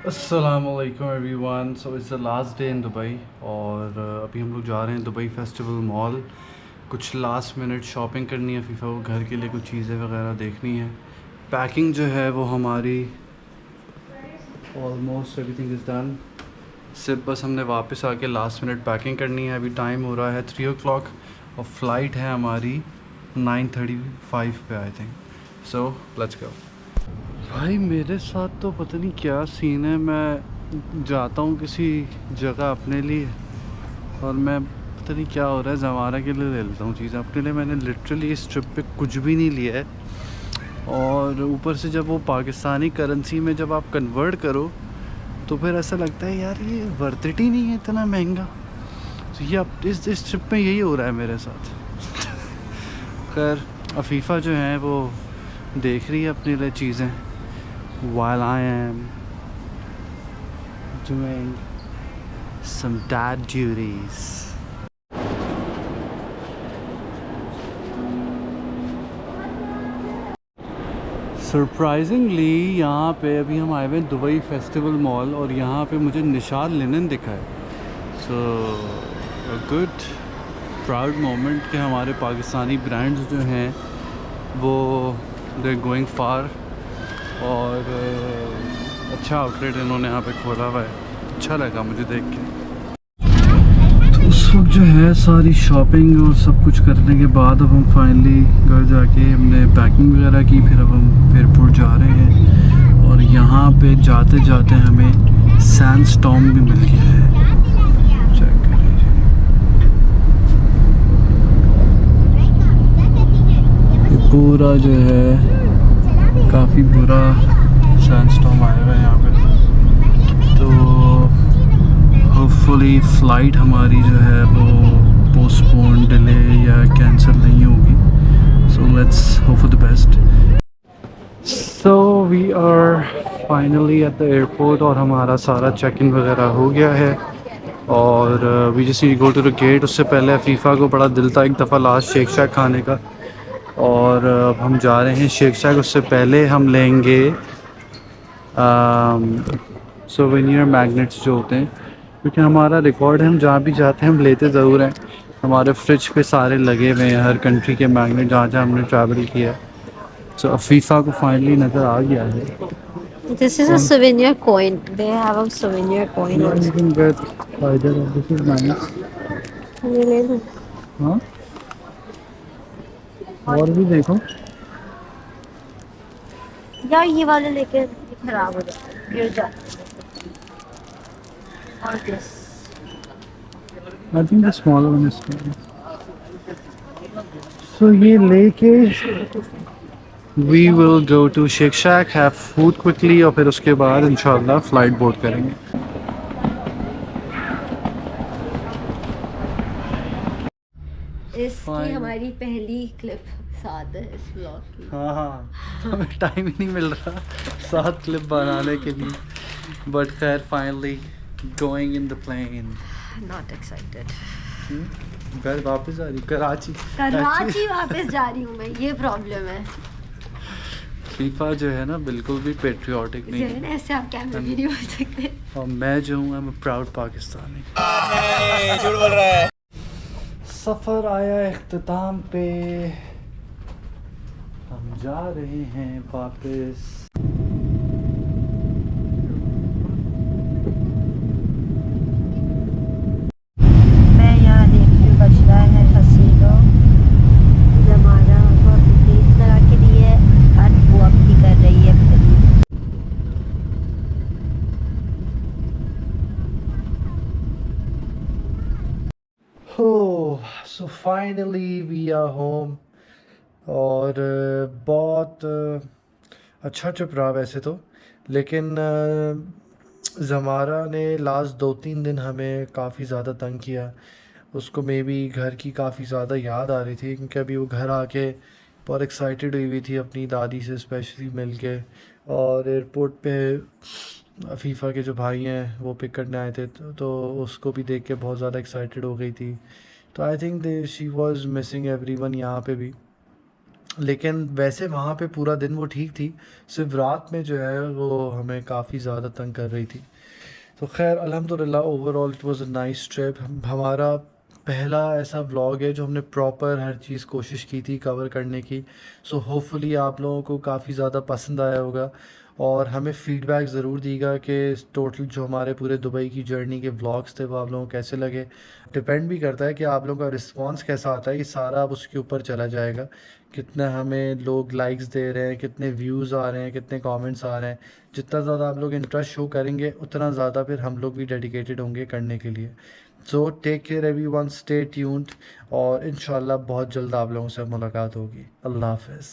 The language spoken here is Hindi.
अस्सलामुअलैकुम everyone. So it's the last day in Dubai और अभी हम लोग जा रहे हैं दुबई फेस्टिवल मॉल। कुछ लास्ट मिनट शॉपिंग करनी है फीफा को, घर के लिए कुछ चीज़ें वगैरह देखनी है। पैकिंग जो है वो हमारी ऑलमोस्ट एवरीथिंग इज़ डन। सिर्फ बस हमने वापस आके लास्ट मिनट पैकिंग करनी है। अभी टाइम हो रहा है 3 o'clock और फ़्लाइट है हमारी 9:35 पे I think. So let's go. भाई मेरे साथ तो पता नहीं क्या सीन है। मैं जाता हूँ किसी जगह अपने लिए और मैं पता नहीं क्या हो रहा है, ज़माना के लिए ले लेता हूँ चीज़ें अपने लिए। मैंने लिटरली इस ट्रिप पे कुछ भी नहीं लिया है और ऊपर से जब वो पाकिस्तानी करेंसी में जब आप कन्वर्ट करो तो फिर ऐसा लगता है यार ये वर्थ इट ही नहीं है इतना महंगा। तो ये अब इस ट्रिप में यही हो रहा है मेरे साथ। खैर अफीफ़ा जो है वो देख रही है अपने लिए चीज़ें while I am doing some dad duties. Surprisingly यहाँ पे अभी हम आए हुए हैं दुबई फेस्टिवल मॉल और यहाँ पे मुझे निशान लिनन दिखा है। सो अ गुड प्राउड मोमेंट कि हमारे पाकिस्तानी ब्रांड्स जो हैं वो दे गोइंग फार। और अच्छा आउटलेट इन्होंने यहाँ पे खोला हुआ है, अच्छा लगा मुझे देख के। तो उस वक्त जो है सारी शॉपिंग और सब कुछ करने के बाद अब हम फाइनली घर जाके हमने पैकिंग वगैरह की, फिर अब हम एयरपोर्ट जा रहे हैं। और यहाँ पे जाते जाते हमें सैंडस्टॉर्म भी मिल गया है। चेक करिए, ये पूरा जो है काफ़ी बुरा सैंडस्टॉर्म आया हुआ है यहाँ पे। तो होपफुली फ़्लाइट हमारी जो है वो पोस्टपोन, डिले या कैंसिल नहीं होगी। So let's hope for the best. So we are finally at the airport और हमारा सारा चेक इन वगैरह हो गया है और we just need go to the gate. उससे पहले फीफा को बड़ा दिल था एक दफ़ा लास्ट शेक शैक खाने का और अब हम जा रहे हैं शेक शैक। उससे पहले हम लेंगे सोवेनियर मैग्नेट्स जो होते हैं, क्योंकि हमारा रिकॉर्ड है हम जहाँ भी जाते हैं हम लेते ज़रूर हैं। हमारे फ्रिज पे सारे लगे हुए हैं हर कंट्री के मैग्नेट जहाँ जहाँ हमने ट्रैवल किया है। सो अफीफ़ा को फाइनली नज़र आ गया है। This is a souvenir coin. They have a souvenir coin Yeah, you also. can get either of this is nice. ये ले लो। हाँ, और भी देखो। या ये वाले लेके ये खराब हो जाता है, गिर जाता है। और this. I think the small one is fine. So ये लेके we will go to Shake Shack, have food quickly और फिर उसके बाद इंशाल्लाह फ़्लाइट बोर्ड करेंगे। इसकी हमारी पहली क्लिप साथ है इस ब्लॉग की। हाँ हाँ, हमें टाइम ही नहीं मिल रहा 7 क्लिप बनाने के लिए। बट खैर finally going in the plane. Not excited. घर वापस आ रही कराची। कराची वापस जा रही हूँ मैं, ये प्रॉब्लम है। फीफा जो है ना बिल्कुल भी पेट्रियाटिक नहीं है ऐसे आप कैमरे भी नहीं हो सकते। और मैं जो हूँ आई एम प्राउड पाकिस्तानी। झूठ बोल रहा है। सफ़र आया इख्तिताम पे, हम जा रहे हैं वापस। मैं यहाँ देख रही हूँ बज रहा है हसीनो जमाना बहुत तेज लगा के लिए हर वो अपनी कर रही है film. So finally we are home. और बहुत अच्छा ट्रिप रहा वैसे तो, लेकिन ज़मारा ने लास्ट 2-3 दिन हमें काफ़ी ज़्यादा तंग किया। उसको मे बी घर की काफ़ी ज़्यादा याद आ रही थी, क्योंकि अभी वो घर आके बहुत एक्साइटेड हुई हुई थी अपनी दादी से स्पेशली मिल के। और एयरपोर्ट पे फीफा के जो भाई हैं वो पिक करने आए थे, तो उसको भी देख के बहुत ज़्यादा एक्साइटेड हो गई थी। तो I think they she was missing everyone यहाँ पे भी। लेकिन वैसे वहाँ पे पूरा दिन वो ठीक थी, सिर्फ रात में जो है वो हमें काफ़ी ज़्यादा तंग कर रही थी। तो खैर अल्हम्दुलिल्लाह overall it was a nice trip. हमारा पहला ऐसा व्लॉग है जो हमने प्रॉपर हर चीज़ कोशिश की थी कवर करने की। सो होपफुली आप लोगों को काफ़ी ज़्यादा पसंद आया होगा और हमें फ़ीडबैक ज़रूर दीजिएगा कि टोटल जो हमारे पूरे दुबई की जर्नी के व्लॉग्स थे वो आप लोगों को कैसे लगे। डिपेंड भी करता है कि आप लोगों का रिस्पांस कैसा आता है, ये सारा अब उसके ऊपर चला जाएगा। कितना हमें लोग लाइक्स दे रहे हैं, कितने व्यूज़ आ रहे हैं, कितने कमेंट्स आ रहे हैं। जितना ज़्यादा आप लोग इंटरेस्ट शो करेंगे उतना ज़्यादा फिर हम लोग भी डेडिकेटेड होंगे करने के लिए। So take care everyone, stay tuned और इंशाल्लाह बहुत जल्द आप लोगों से मुलाकात होगी। अल्लाह हाफ़िज़।